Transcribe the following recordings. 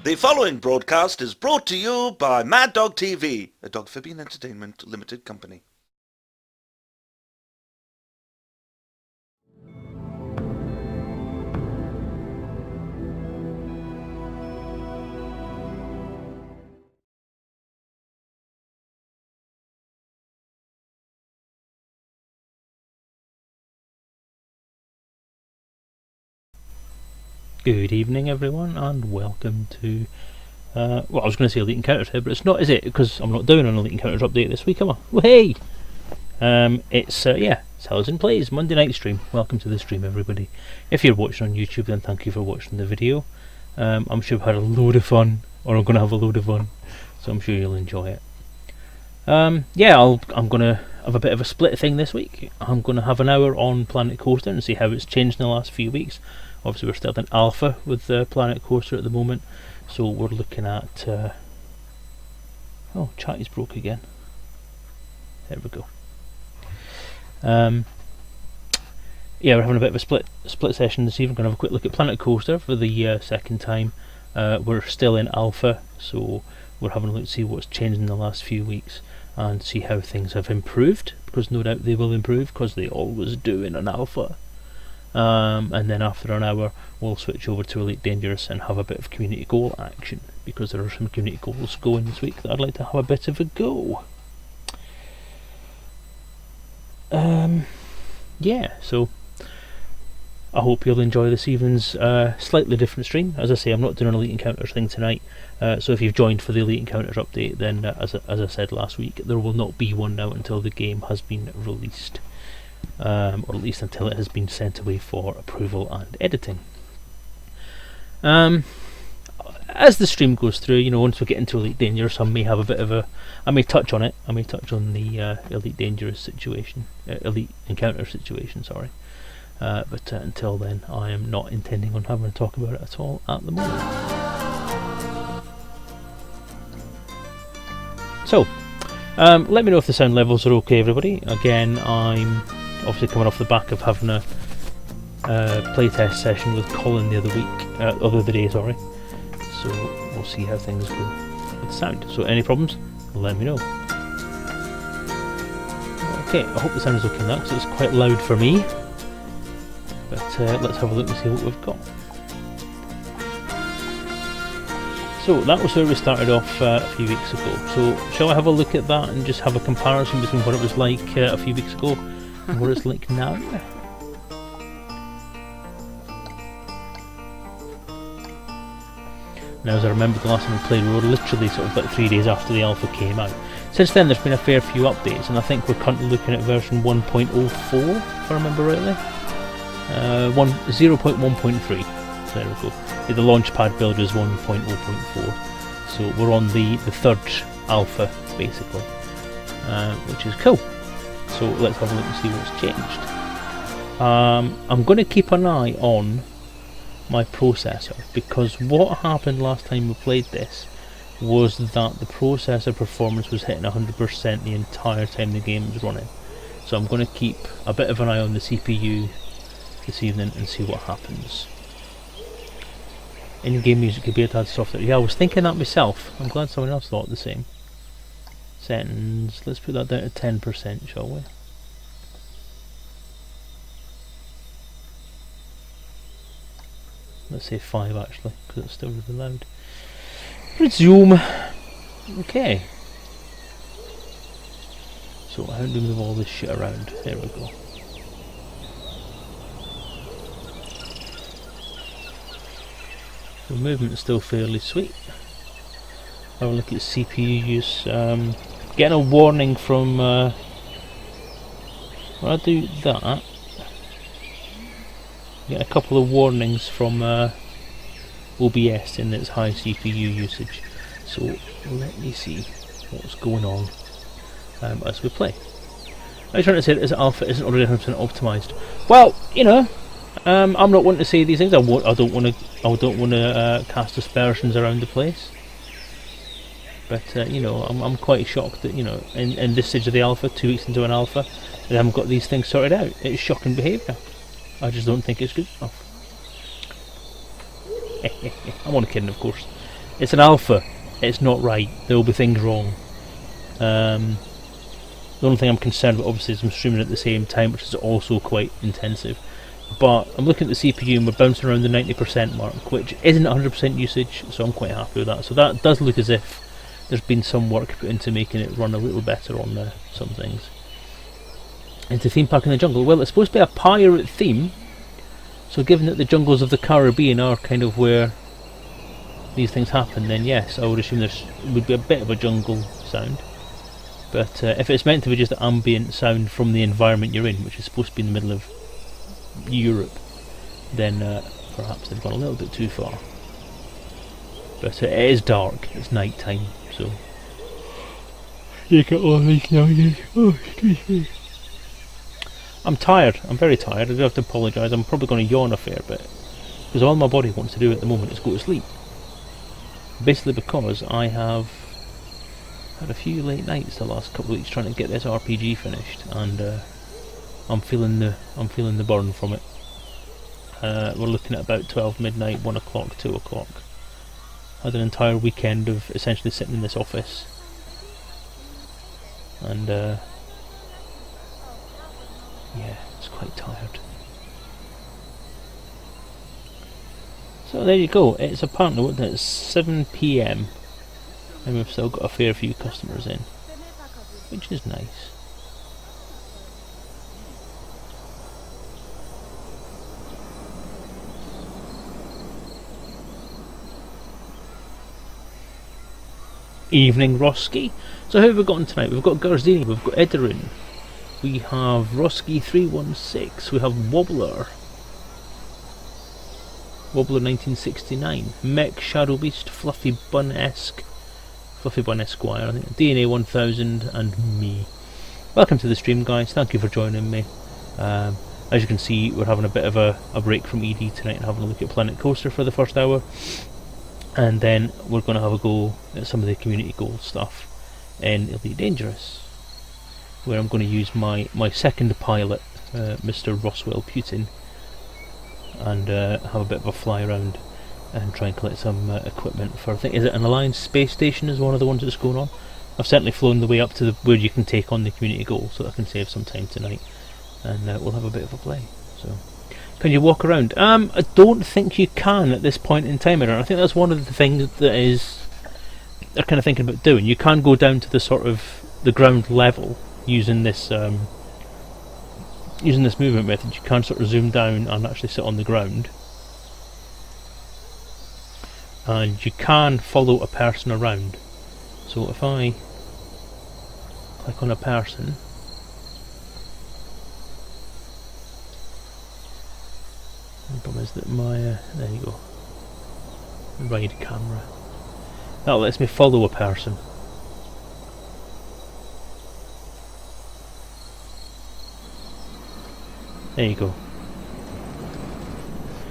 The following broadcast is brought to you by Mad Dog TV, a Dogphibian Entertainment Limited company. Good evening everyone and welcome to, I was going to say Elite Encounters here, but it's not, is it? Because I'm not doing an Elite Encounters update this week, am I? Well, hey! It's Selezen Plays, Monday night stream. Welcome to the stream everybody. If you're watching on YouTube, then thank you for watching the video. I'm sure we've had a load of fun, or I'm going to have a load of fun, so I'm sure you'll enjoy it. I'm going to have a bit of a split thing this week. I'm going to have an hour on Planet Coaster and see how it's changed in the last few weeks. Obviously we're still in alpha with Planet Coaster at the moment, so we're looking at oh, chat is broke again. There we go. We're having a bit of a split session this evening. We're going to have a quick look at Planet Coaster for the second time. We're still in alpha, so we're having a look to see what's changed in the last few weeks and see how things have improved, because no doubt they will improve, because they always do in an alpha. And then after an hour we'll switch over to Elite Dangerous and have a bit of community goal action, because there are some community goals going this week that I'd like to have a bit of a go. So I hope you'll enjoy this evening's slightly different stream. As I say, I'm not doing an Elite Encounters thing tonight, so if you've joined for the Elite Encounters update, then as I said last week, there will not be one now until the game has been released. Or at least until it has been sent away for approval and editing. As the stream goes through, once we get into Elite Dangerous, I may have a bit of I may touch on it. I may touch on the Elite Dangerous situation, Elite Encounter situation, sorry. But until then, I am not intending on having to talk about it at all at the moment. So, let me know if the sound levels are okay, everybody. Again, I'm obviously coming off the back of having a playtest session with Colin the other day, sorry. So we'll see how things go with sound. So any problems, let me know. Okay, I hope the sound is okay now, because it's quite loud for me. But let's have a look and see what we've got. So that was where we started off a few weeks ago. So shall I have a look at that and just have a comparison between what it was like a few weeks ago and what it's like now? Now, as I remember the last time we played, we were literally sort of like 3 days after the alpha came out. Since then there's been a fair few updates, and I think we're currently looking at version 1.04, if I remember rightly. 0.1.3. There we go. The launchpad build is 1.0.4, so we're on the third alpha basically, which is cool. So let's have a look and see what's changed. I'm going to keep an eye on my processor, because what happened last time we played this was that the processor performance was hitting 100% the entire time the game was running. So I'm going to keep a bit of an eye on the CPU this evening and see what happens. In-game music could be a tad softer. Yeah, I was thinking that myself. I'm glad someone else thought the same. Settings, let's put that down to 10%, shall we? Let's say 5 actually, because it's still really loud. Resume. Okay. So how do we move all this shit around? There we go. The movement is still fairly sweet. Have a look at CPU use. Getting a warning from when I do that, get a couple of warnings from OBS in its high CPU usage. So let me see what's going on as we play. I'm trying to say that this alpha isn't already 100% optimized. Well, I'm not wanting to say these things. I don't want to cast aspersions around the place. But I'm quite shocked that in this stage of the alpha, 2 weeks into an alpha, they haven't got these things sorted out. It's shocking behaviour. I just don't think it's good enough. I'm only kidding, of course. It's an alpha. It's not right. There will be things wrong. The only thing I'm concerned about, obviously, is I'm streaming at the same time, which is also quite intensive. But I'm looking at the CPU and we're bouncing around the 90% mark, which isn't 100% usage, so I'm quite happy with that. So that does look as if there's been some work put into making it run a little better on some things. Into theme park in the jungle. Well, it's supposed to be a pirate theme, so given that the jungles of the Caribbean are kind of where these things happen, then yes, I would assume there would be a bit of a jungle sound. But if it's meant to be just ambient sound from the environment you're in, which is supposed to be in the middle of Europe, then perhaps they've gone a little bit too far. But it is dark, it's night time, so you get all these noises. Oh, excuse me. I'm tired, I'm very tired, I do have to apologise. I'm probably going to yawn a fair bit, because all my body wants to do at the moment is go to sleep. Basically because I have had a few late nights the last couple of weeks trying to get this RPG finished, and I'm feeling the burn from it. We're looking at about 12 midnight, 1 o'clock, 2 o'clock. I had an entire weekend of essentially sitting in this office, and yeah, it's quite tired. So there you go. It's apparently it's 7 PM, and we've still got a fair few customers in, which is nice. Evening Roski. So who have we got on tonight? We've got Garzini, we've got Edarin, we have Roski 316, we have Wobbler 1969, Mech Shadow Beast, Fluffy Bun Esquire, I think, DNA 1000, and me. Welcome to the stream, guys. Thank you for joining me. As you can see, we're having a bit of a break from ED tonight and having a look at Planet Coaster for the first hour. And then we're going to have a go at some of the community goal stuff in Elite Dangerous, where I'm going to use my second pilot, Mr. Roswell Putin, and have a bit of a fly around and try and collect some equipment for, I think, is it an Alliance space station is one of the ones that's going on. I've certainly flown the way up to where you can take on the community goal, so that I can save some time tonight, and we'll have a bit of a play. So. Can you walk around? I don't think you can at this point in time. I think that's one of the things that they're kind of thinking about doing. You can go down to the sort of the ground level using this movement method. You can sort of zoom down and actually sit on the ground, and you can follow a person around. So if I click on a person. The problem is that my there you go, ride camera. That lets me follow a person. There you go.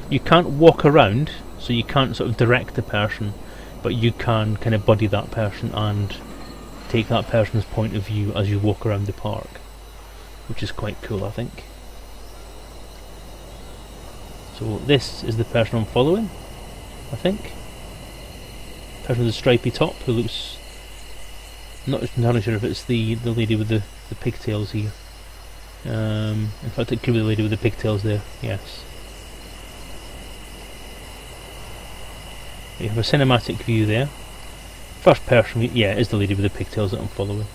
You can't walk around, so you can't sort of direct the person, but you can kind of buddy that person and take that person's point of view as you walk around the park, which is quite cool, I think. So this is the person I'm following, I think. Person with the stripy top who looks... I'm not entirely sure if it's the lady with the pigtails here. In fact, it could be the lady with the pigtails there, yes. You have a cinematic view there. First person, yeah, is the lady with the pigtails that I'm following.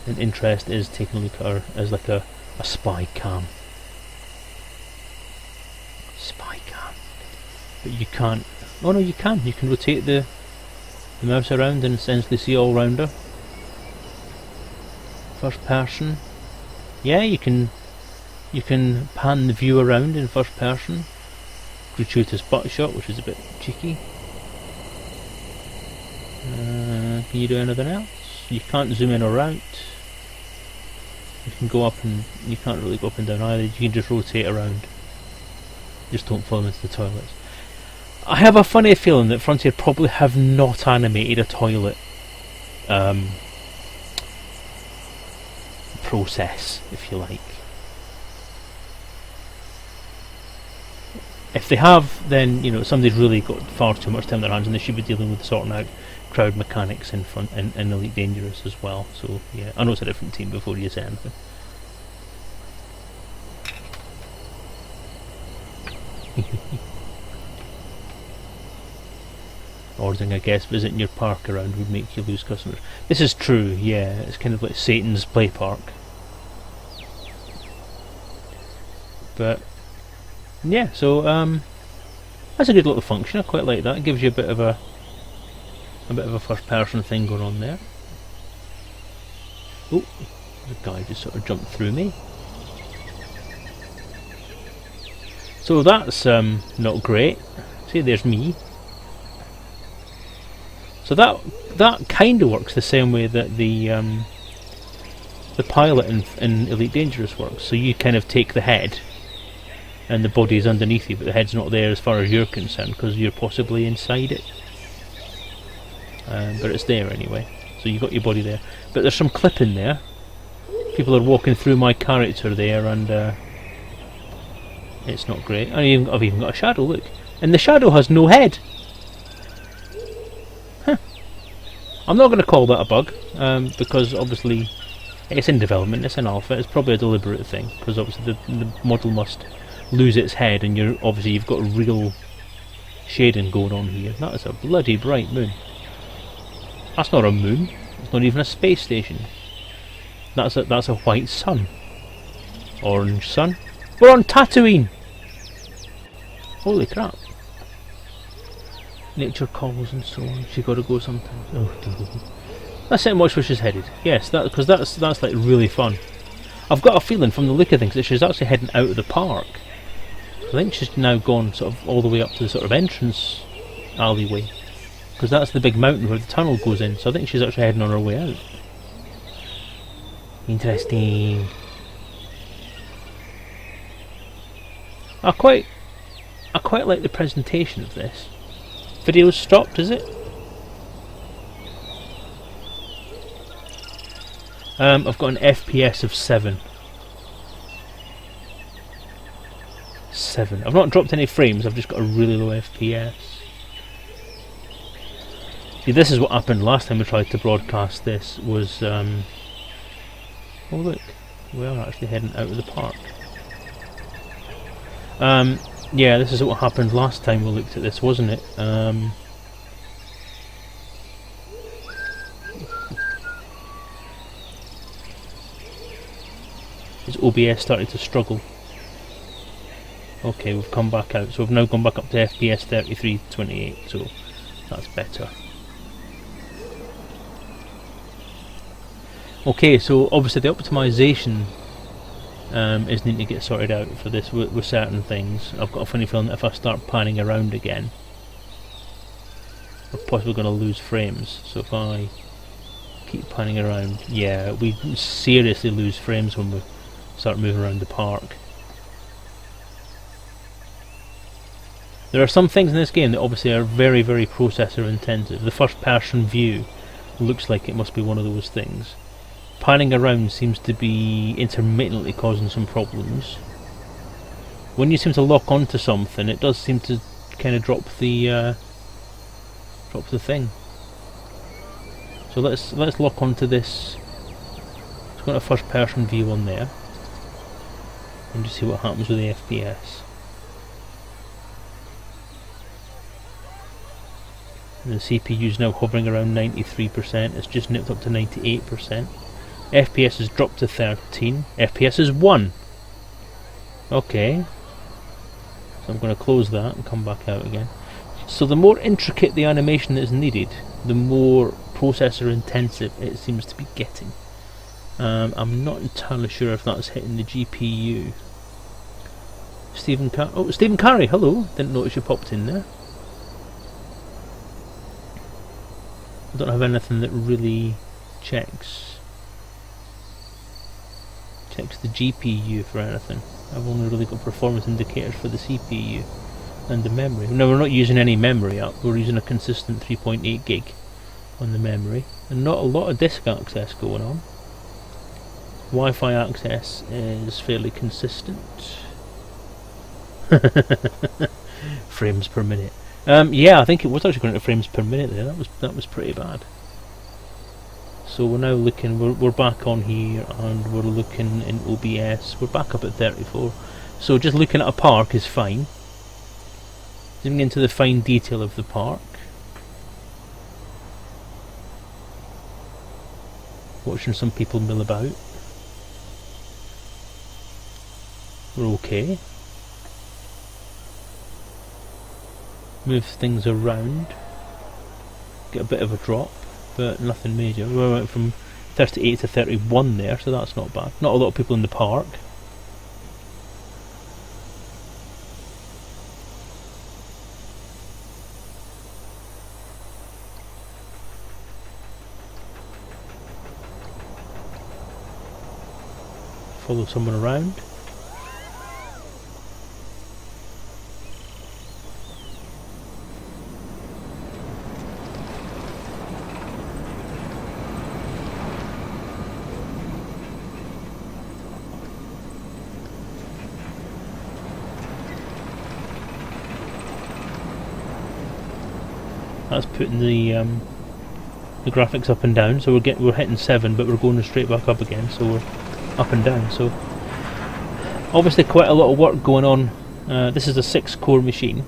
And interest is taking a look at her as like a spy cam. Spy cam. But you can't... Oh no, you can. You can rotate the mouse around and essentially see all round her. First person. Yeah, you can pan the view around in first person. Gratuitous butt shot, which is a bit cheeky. Can you do anything else? You can't zoom in or out. You can go up and... you can't really go up and down either. You can just rotate around. Just don't fall into the toilets. I have a funny feeling that Frontier probably have not animated a toilet process, if you like. If they have, then somebody's really got far too much time on their hands, and they should be dealing with sorting out crowd mechanics in front and Elite Dangerous as well. So yeah, I know it's a different team before you say anything. Ordering, I guess, visiting your park around would make you lose customers. This is true, yeah. It's kind of like Satan's play park. But yeah, so that's a good little function. I quite like that. It gives you a bit of a first-person thing going on there. Oh, the guy just sort of jumped through me. So that's not great. See, there's me. So that kind of works the same way that the pilot in Elite Dangerous works. So you kind of take the head, and the body is underneath you, but the head's not there as far as you're concerned because you're possibly inside it. But it's there anyway. So you've got your body there. But there's some clipping there. People are walking through my character there, and it's not great. I've even got a shadow, look. And the shadow has no head. Huh. I'm not going to call that a bug, because obviously it's in development, it's in alpha, it's probably a deliberate thing, because obviously the model must lose its head, and you've got a real shading going on here. That is a bloody bright moon. That's not a moon, it's not even a space station. That's a white sun. Orange sun. We're on Tatooine! Holy crap. Nature calls and so on. She gotta go sometimes. Oh, that's how much where she's headed. Yes, because that's like really fun. I've got a feeling from the look of things that she's actually heading out of the park. I think she's now gone sort of all the way up to the sort of entrance alleyway, because that's the big mountain where the tunnel goes in. So I think she's actually heading on her way out. Interesting. I quite like the presentation of this. Video's stopped, is it? I've got an FPS of 7. 7. I've not dropped any frames, I've just got a really low FPS. See, this is what happened last time we tried to broadcast this, was oh look, we are actually heading out of the park. Yeah, this is what happened last time we looked at this, wasn't it? Is OBS starting to struggle? Okay, we've come back out, so we've now gone back up to FPS 3328, so that's better. Okay, so obviously the optimization is needing to get sorted out for this with certain things. I've got a funny feeling that if I start panning around again, we're possibly going to lose frames. So if I keep panning around, yeah, we seriously lose frames when we start moving around the park. There are some things in this game that obviously are very, very processor intensive. The first person view looks like it must be one of those things. Panning around seems to be intermittently causing some problems. When you seem to lock onto something, it does seem to kind of drop the thing. So let's lock onto this. Let's go to first person view on there and just see what happens with the FPS. And the CPU is now hovering around 93%. It's just nipped up to 98%. FPS has dropped to 13. FPS is 1. Okay. So I'm going to close that and come back out again. So the more intricate the animation that is needed, the more processor intensive it seems to be getting. I'm not entirely sure if that's hitting the GPU. Stephen Carey, hello. Didn't notice you popped in there. I don't have anything that really checks the GPU for anything. I've only really got performance indicators for the CPU and the memory. No, we're not using any memory up, we're using a consistent 3.8 gig on the memory, and not a lot of disk access going on. Wi-Fi access is fairly consistent. Frames per minute. Yeah, I think it was actually going to frames per minute there. That was pretty bad. So we're now looking. We're back on here, and we're looking in OBS. We're back up at 34. So just looking at a park is fine. Zooming into the fine detail of the park. Watching some people mill about. We're okay. Move things around. Get a bit of a drop, but nothing major. We went from 38 to 31 there, so that's not bad. Not a lot of people in the park. Follow someone around. That's putting the graphics up and down. So we're hitting 7, but we're going straight back up again. So we're up and down. So obviously quite a lot of work going on. This is a 6-core machine,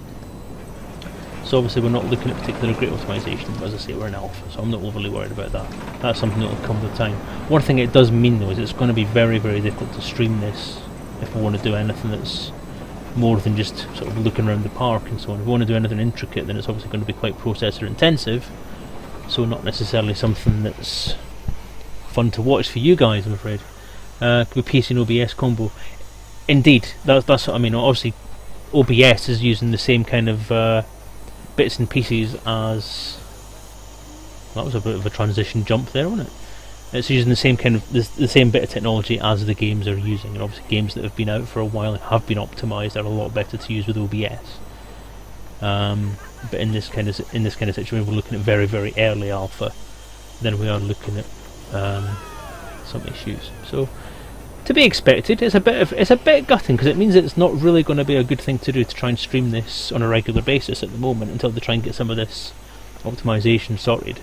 so obviously we're not looking at particularly great optimization. But as I say, we're in alpha, so I'm not overly worried about that. That's something that will come with time. One thing it does mean though is it's going to be very, very difficult to stream this if we want to do anything that's more than just sort of looking around the park and so on. If we want to do anything intricate, then it's obviously going to be quite processor intensive, so not necessarily something that's fun to watch for you guys, I'm afraid. Could be PC and OBS combo. Indeed, that's what I mean. Obviously OBS is using the same kind of bits and pieces as... That was a bit of a transition jump there, wasn't it? It's using the same kind of the same bit of technology as the games are using, and obviously games that have been out for a while and have been optimised are a lot better to use with OBS. But in this kind of situation, we're looking at very, very early alpha. Then we are looking at some issues. So to be expected. It's a bit gutting because it means it's not really going to be a good thing to do to try and stream this on a regular basis at the moment until they try and get some of this optimisation sorted.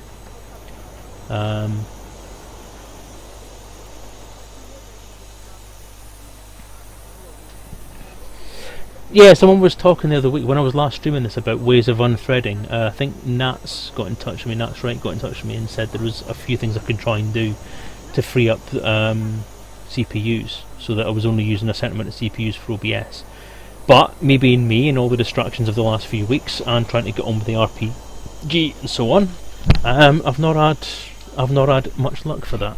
Yeah, someone was talking the other week when I was last streaming this about ways of unthreading. I think Nat's got in touch with me, Nat's right got in touch with me and said there was a few things I could try and do to free up CPUs so that I was only using a certain amount of CPUs for OBS. But me being me and all the distractions of the last few weeks and trying to get on with the RPG and so on, I've not had much luck for that.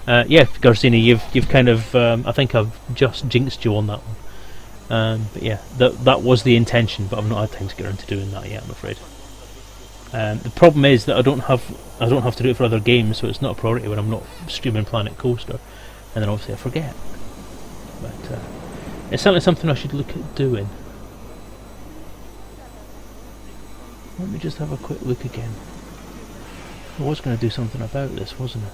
Yeah, Garcini, you've kind of I think I've just jinxed you on that one. But yeah, that was the intention, but I've not had time to get around to doing that yet, I'm afraid. The problem is that I don't have to do it for other games, so it's not a priority when I'm not streaming Planet Coaster, and then obviously I forget. But it's certainly something I should look at doing. Let me just have a quick look again. I was going to do something about this, wasn't I?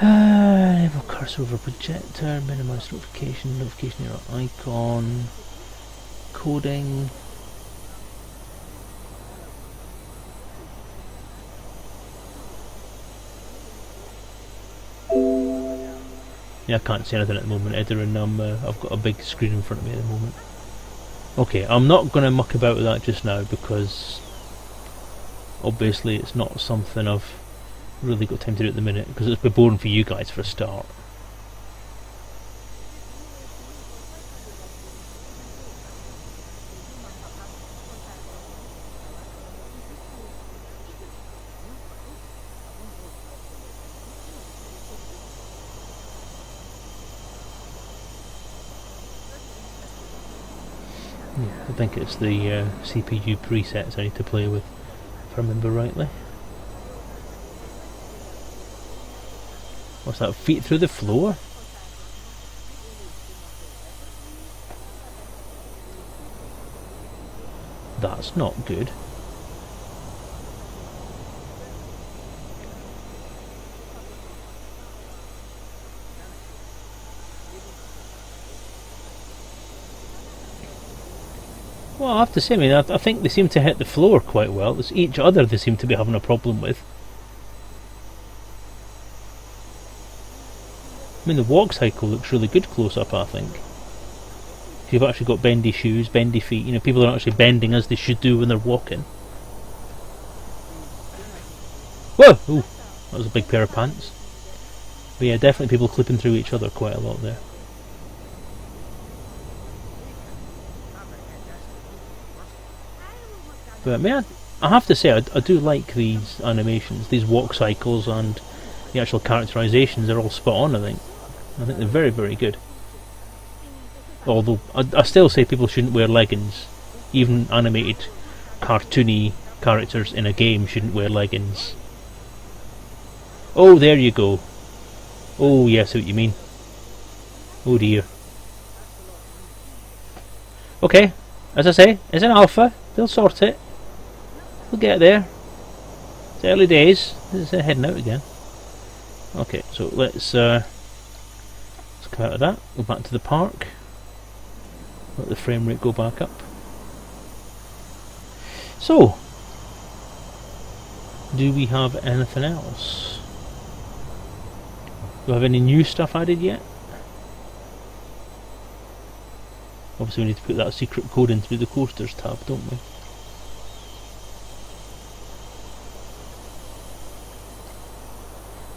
Enable cursor over projector, minimize notification error icon, coding. Yeah, I can't see anything at the moment, Edder, and I've got a big screen in front of me at the moment. Okay, I'm not going to muck about with that just now because obviously it's not something I've really got time to do at the minute because it's been boring for you guys for a start. Yeah, I think it's the CPU presets I need to play with, if I remember rightly. What's that? Feet through the floor? That's not good. Well, I have to say, I think they seem to hit the floor quite well. It's each other they seem to be having a problem with. I mean, the walk cycle looks really good close up, I think. If you've actually got bendy shoes, bendy feet, people are actually bending as they should do when they're walking. Whoa! Ooh, that was a big pair of pants. But yeah, definitely people clipping through each other quite a lot there. But I have to say, I do like these animations, these walk cycles, and the actual characterizations are all spot on, I think. I think they're very, very good. Although, I still say people shouldn't wear leggings. Even animated, cartoony characters in a game shouldn't wear leggings. Oh, there you go. Oh, yes, I see what you mean. Oh dear. Okay, as I say, it's an alpha. They'll sort it. We'll get there. It's early days. It's heading out again. Okay, so let's come out of that. Go back to the park. Let the frame rate go back up. So, do we have anything else? Do we have any new stuff added yet? Obviously we need to put that secret code into the coasters tab, don't we?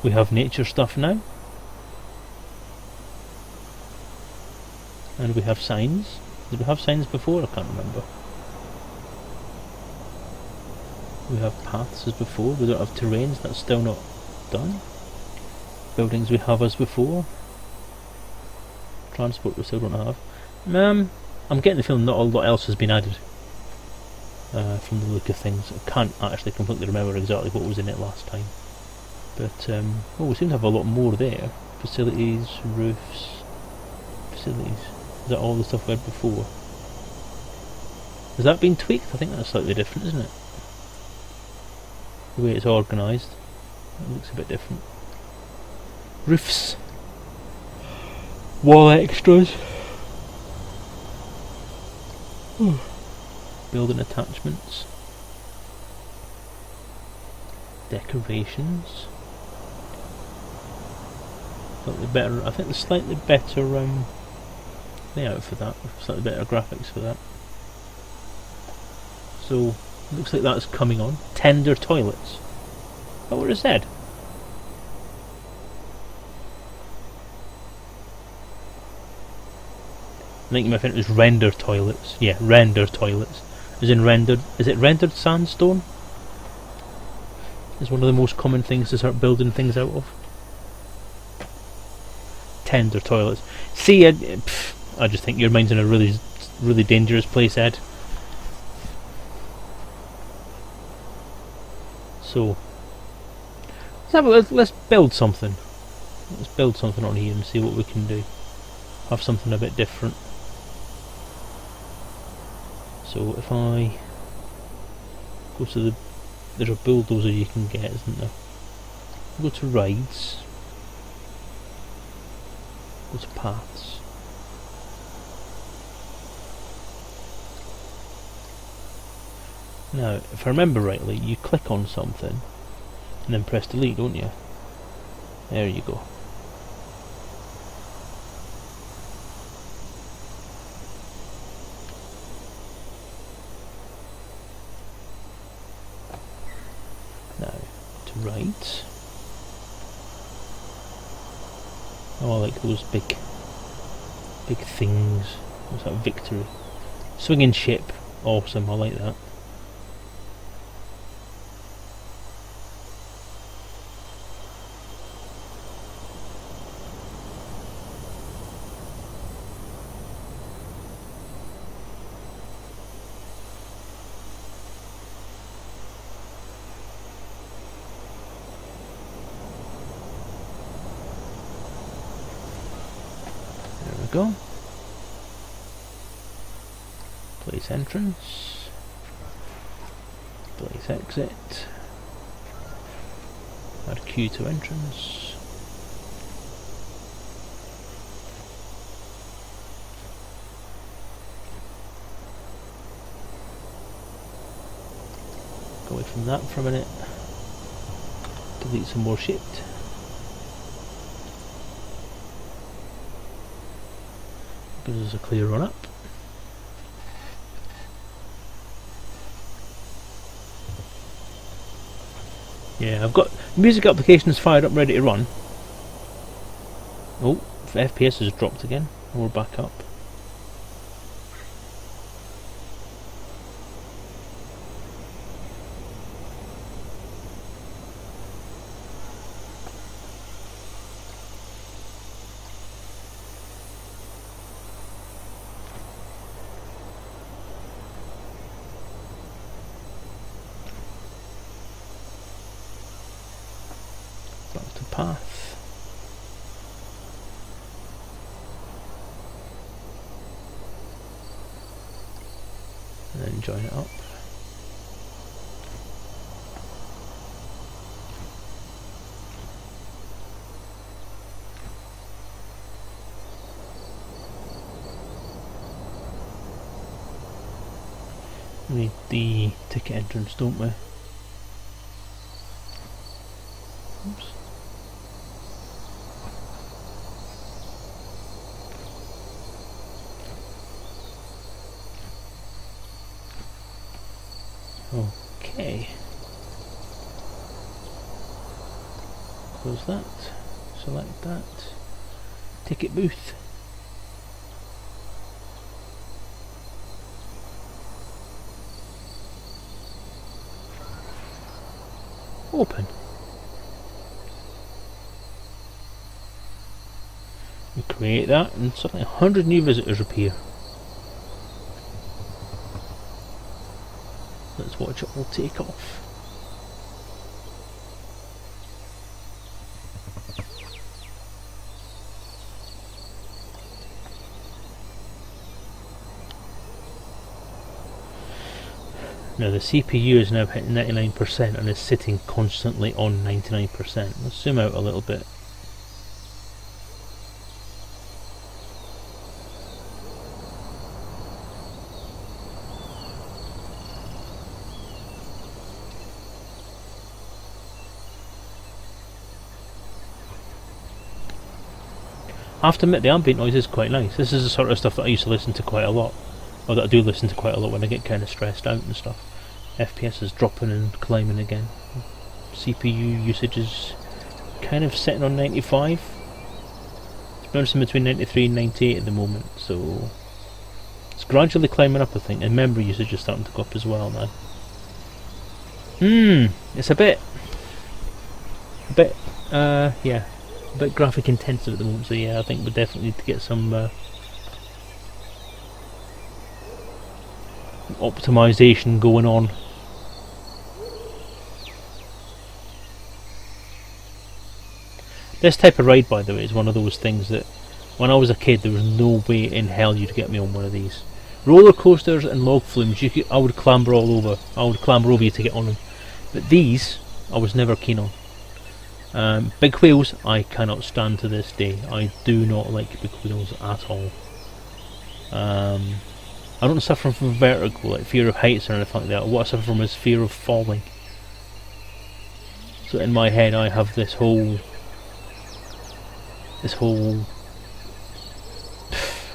We have nature stuff now. And we have signs. Did we have signs before? I can't remember. We have paths as before. We don't have terrains. That's still not done. Buildings we have as before. Transport we still don't have. I'm getting the feeling not a lot else has been added. From the look of things. I can't actually completely remember exactly what was in it last time. But, we seem to have a lot more there. Facilities, roofs, facilities. Is that all the stuff we had before? Has that been tweaked? I think that's slightly different, isn't it? The way it's organised. It looks a bit different. Roofs. Wall extras. Building attachments. Decorations. Slightly better. I think there's slightly better layout for that. Slightly better graphics for that. So looks like that's coming on. Tender toilets. Is that what it said? I think you might think it was render toilets. Yeah, render toilets. As in rendered. Is it rendered sandstone? Is one of the most common things to start building things out of. Tender toilets. See, I just think your mind's in a really, really dangerous place, Ed. So, let's build something. Let's build something on here and see what we can do. Have something a bit different. So if I go to the, there's a bulldozer you can get, isn't there? Go to rides. Go to paths. Now, if I remember rightly, you click on something and then press delete, don't you? There you go. Now, to right. Oh, I like those big things. What's that? Victory. Swinging ship. Awesome, I like that. we go. Place entrance. Place exit. Add queue to entrance. Go away from that for a minute. Delete some more shit. Gives us a clear run up. Yeah, I've got music applications fired up, ready to run. Oh, FPS has dropped again. We're back up. Back to path. And then join it up. We need the ticket entrance, don't we? Oops. Okay. Close that. Select that. Ticket booth. Open. We create that and suddenly 100 new visitors appear. Let's watch it all take off. Now the CPU is now hitting 99% and is sitting constantly on 99%. Let's zoom out a little bit. I have to admit the ambient noise is quite nice. This is the sort of stuff that I used to listen to quite a lot. Or that I do listen to quite a lot when I get kind of stressed out and stuff. FPS is dropping and climbing again. CPU usage is kind of sitting on 95. It's bouncing between 93 and 98 at the moment, so it's gradually climbing up, I think, and memory usage is starting to go up as well now. It's a bit yeah, a bit graphic intensive at the moment, so yeah, I think we definitely need to get some optimization going on. This type of ride, by the way, is one of those things that when I was a kid there was no way in hell you'd get me on one of these. Roller coasters and log flumes, I would clamber all over. I would clamber over you to get on them. But these, I was never keen on. Big wheels, I cannot stand to this day. I do not like big wheels at all. I don't suffer from vertigo, like fear of heights or anything like that. What I suffer from is fear of falling. So in my head I have this whole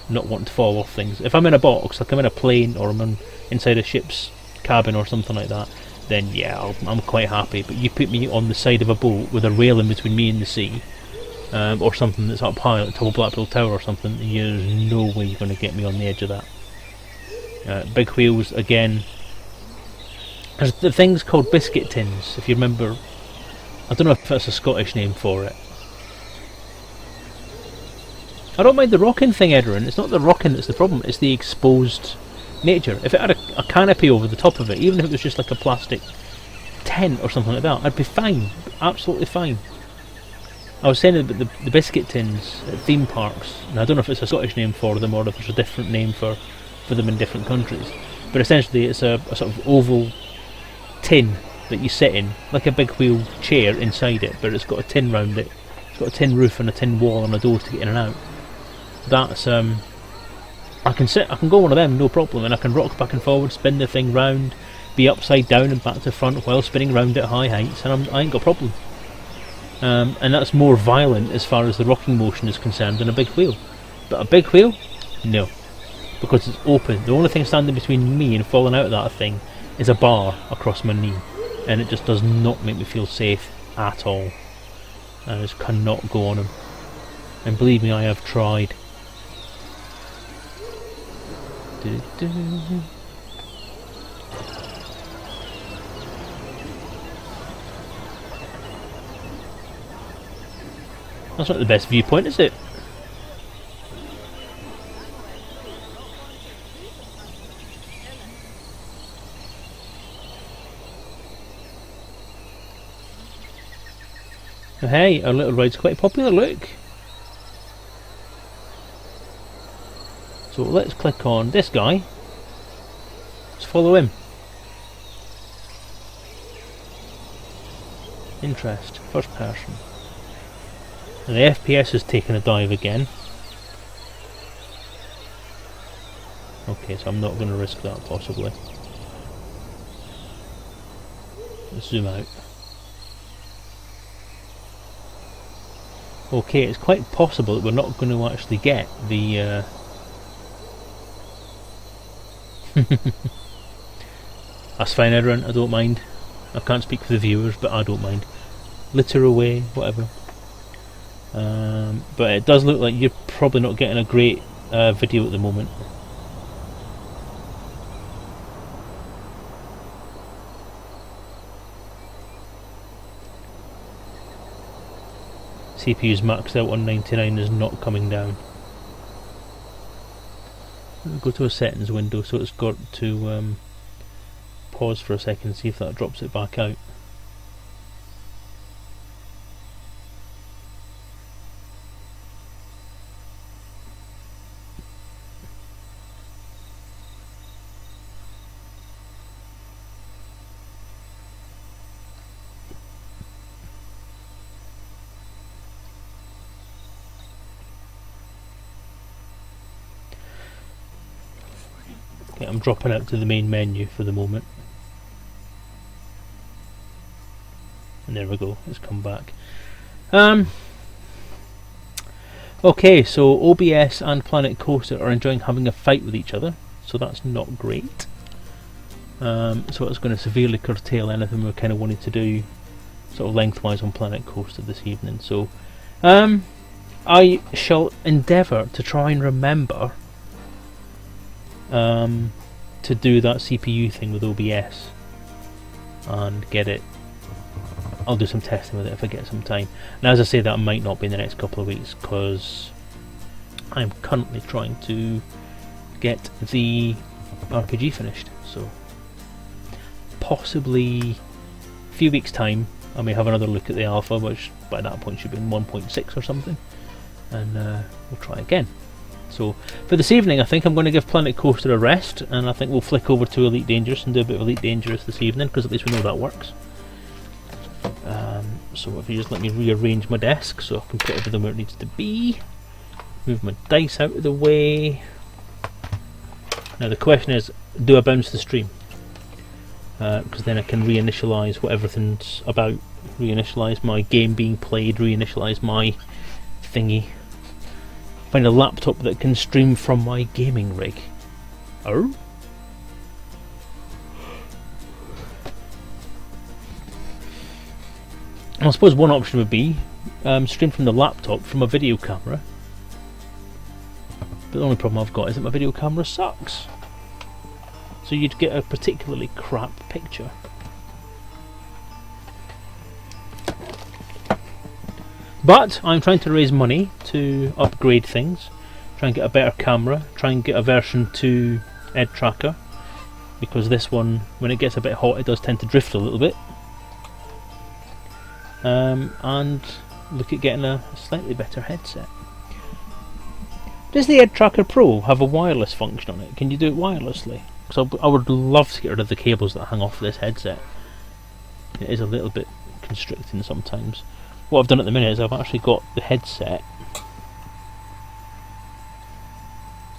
not wanting to fall off things. If I'm in a box, like I'm in a plane or I'm inside a ship's cabin or something like that, then yeah, I'm quite happy. But you put me on the side of a boat with a railing between me and the sea, or something that's up high, like top of Blackpool Tower or something, there's no way you're going to get me on the edge of that. Big wheels, again, there's the things called biscuit tins, if you remember. I don't know if that's a Scottish name for it. I don't mind the rocking thing, Edrin. It's not the rocking that's the problem, it's the exposed nature. If it had a canopy over the top of it, even if it was just like a plastic tent or something like that, I'd be fine, absolutely fine. I was saying about the biscuit tins at theme parks, and I don't know if it's a Scottish name for them or if there's a different name for them in different countries. But essentially, it's a sort of oval tin that you sit in, like a big wheel chair inside it, but it's got a tin round it. It's got a tin roof and a tin wall and a door to get in and out. That's I can go one of them, no problem, and I can rock back and forward, spin the thing round, be upside down and back to front while spinning round at high heights, and I ain't got a problem. And that's more violent as far as the rocking motion is concerned than a big wheel. But a big wheel? No. Because it's open. The only thing standing between me and falling out of that thing is a bar across my knee. And it just does not make me feel safe at all. I just cannot go on them. And believe me, I have tried. That's not the best viewpoint, is it? Oh, hey, our little ride's quite popular, look. So let's click on this guy. Let's follow him. Interest, first person. And the FPS has taken a dive again. Okay, so I'm not going to risk that possibly. Let's zoom out. Okay, it's quite possible that we're not going to actually get the that's fine, everyone, I don't mind. I can't speak for the viewers, but I don't mind. Litter away, whatever. But it does look like you're probably not getting a great video at the moment. CPU's maxed out on 99 is not coming down. Go to a settings window, so it's got to pause for a second, see if that drops it back out. Okay, I'm dropping out to the main menu for the moment. And there we go, it's come back. Okay, so OBS and Planet Coaster are enjoying having a fight with each other, so that's not great. So it's going to severely curtail anything we're kind of wanting to do sort of lengthwise on Planet Coaster this evening. So I shall endeavour to try and remember to do that CPU thing with OBS and get it. I'll do some testing with it if I get some time. Now, as I say, that might not be in the next couple of weeks because I'm currently trying to get the RPG finished. So possibly a few weeks' time I may have another look at the alpha, which by that point should be in 1.6 or something, and we'll try again. So for this evening, I think I'm going to give Planet Coaster a rest, and I think we'll flick over to Elite Dangerous and do a bit of Elite Dangerous this evening, because at least we know that works. So if you just let me rearrange my desk so I can put everything where it needs to be, move my dice out of the way. Now the question is, do I bounce the stream? Because then I can reinitialize what everything's about, reinitialize my game being played, reinitialize my thingy. Find a laptop that can stream from my gaming rig. Oh? I suppose one option would be stream from the laptop from a video camera. But the only problem I've got is that my video camera sucks. So you'd get a particularly crap picture. But I'm trying to raise money to upgrade things, try and get a better camera, try and get a version 2 Ed Tracker, because this one, when it gets a bit hot, it does tend to drift a little bit. And look at getting a slightly better headset. Does the Ed Tracker Pro have a wireless function on it? Can you do it wirelessly? Because I would love to get rid of the cables that hang off this headset. It is a little bit constricting sometimes. What I've done at the minute is I've actually got the headset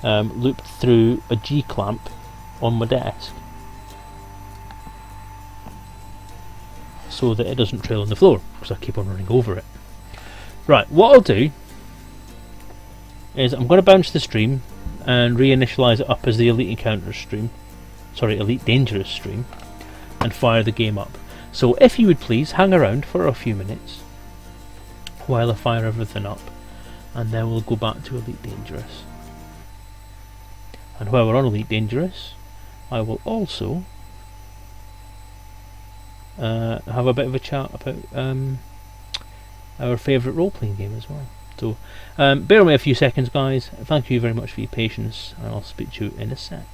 looped through a G-clamp on my desk so that it doesn't trail on the floor, because I keep on running over it. Right, what I'll do is I'm going to bounce the stream and reinitialize it up as the Elite Encounters stream, sorry, Elite Dangerous stream, and fire the game up. So if you would please hang around for a few minutes while I fire everything up, and then we'll go back to Elite Dangerous. And while we're on Elite Dangerous, I will also have a bit of a chat about our favourite role-playing game as well. So bear with me a few seconds, guys. Thank you very much for your patience, and I'll speak to you in a sec.